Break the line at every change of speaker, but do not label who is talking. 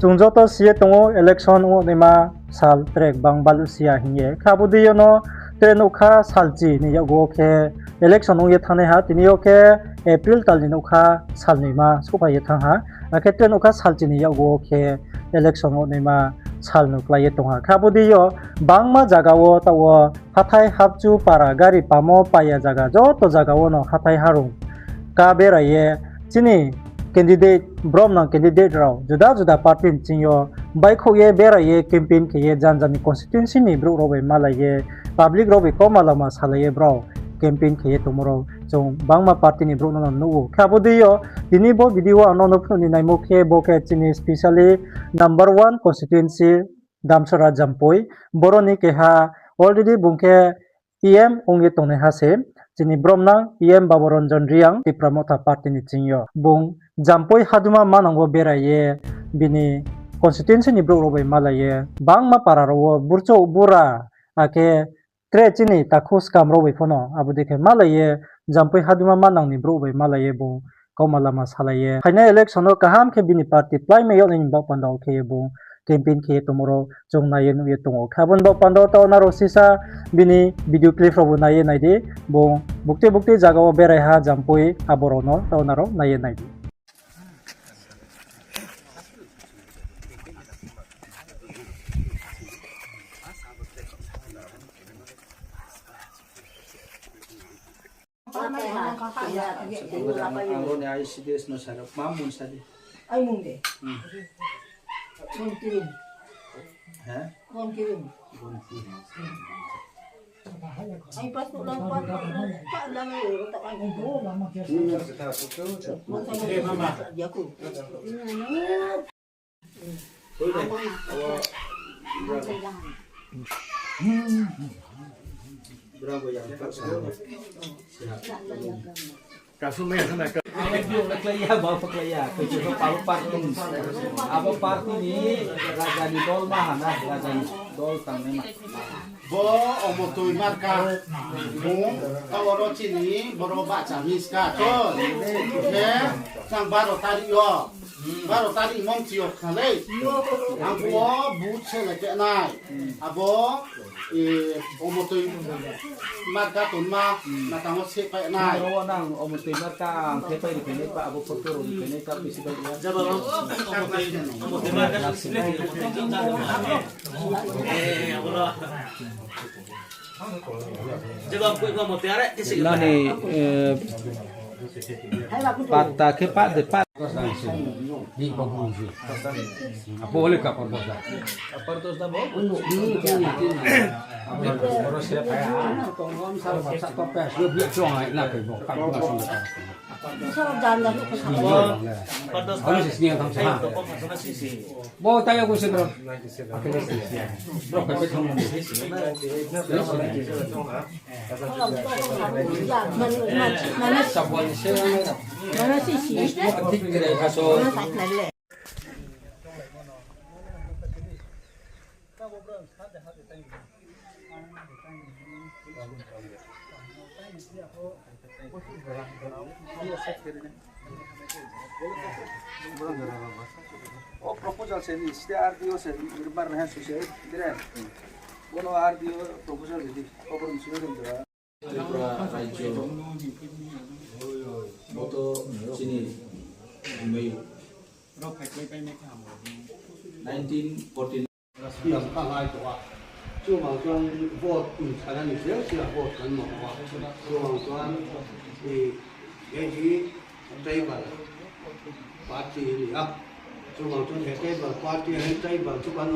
Chungjoto siye tongo election o nema sal trek bang balusia hinge khabudi no tren ukha salji ni yago ke election ye thane ha tini ke april tal ni ukha salni ma sopa ye thang ha ke tren ukha salji ni yago ke election o nema sal nu klai tonga khabudi yo bangma jaga o tawo hathai hapchu para gari pamo paya jaga joto jaga o no hathai harung ka beraye chini candidate bromna candidate raw juda party chinyo baikho ye bera ye campaign ke ye janjani constituency ni bro robe malaye public robe ko malama salaye bro campaign ke ye tomorrow jong bangma party ni bro no no khabodiyo dini bo video ano no phuni naimo ke bo ke chini specially number 1 constituency damsara jampoi boroni ke ha already bungke em onge tone hase chini bromna em baboranjan riang tipramota party ni chingyo bung jampoi haduma manango beraye bini constituency ni bro robai malaye bangma pararo burcho bura ake tre chini takhus kam robai phono abudike malaye jampoi haduma manang ni bro robai malaye bung kaumalama salaye haina election o kaham ke bini party plai me yon in ba pandau ke bung campaign ke tomorrow jong naye nu ye tongo khabon ba pandau ta na rosisa bini video clip robo naye naide bung bukte jaga o berai ha jampoi aborono ta naro naye naide
Angone ICDS no sarap mamun sadi.
Ay munde. Kon kirim.
Ha?
Kon kirim. Ay pasok lang pa. Paalam mo yung takan ko. Mama. Yaku.
Bravo ya.
Kasu me sana ka.
Ay bio naklaya ba paklaya. Kasi paru party. Abo party ni raja di dol mahana raja di dol tangne.
Bo omotoy marka. Bung kawaro chini boro baca miska to. Ne sang baro tari yo. Baro tari mong tio khale. Abo bu chele ke nai. Abo omotoy marka tunma natango se pa nai.
Ro nang omotoy marka tepai di kene pa abo foto di kene ka bisi ba ya.
Jabaro omotoy marka
Nani pata ke pak de pak
Di bagusi. Apa boleh kah perbosa?
Apartos da bo.
Orang siapa ya? Tolong salah bahasa kopes. Dia biar cuang nak ke bo. Kau nggak sudah.
Sarap janda ko sa
Ano si Sniang tang sa? Bo tayo ko siguro. Akin na siya. Bro, kapit mo.
Mana
Sabon siya na.
mana sisi.
Tik dire kaso.
Mana tak nalle.
Oh proposal seni, setiap RDO seni, berbar dengan sosial, tidak. Bono RDO proposal jadi, oper musuh dengan Tripura Rajo, Boto sini, Mei, 1914.
Yang tangay to ah. Cuma tuan vote sekarang ni saya sudah vote kan mau. Cuma tuan di jadi tribal parti ini ah. Cuma tuan tribal parti yang tribal tu kan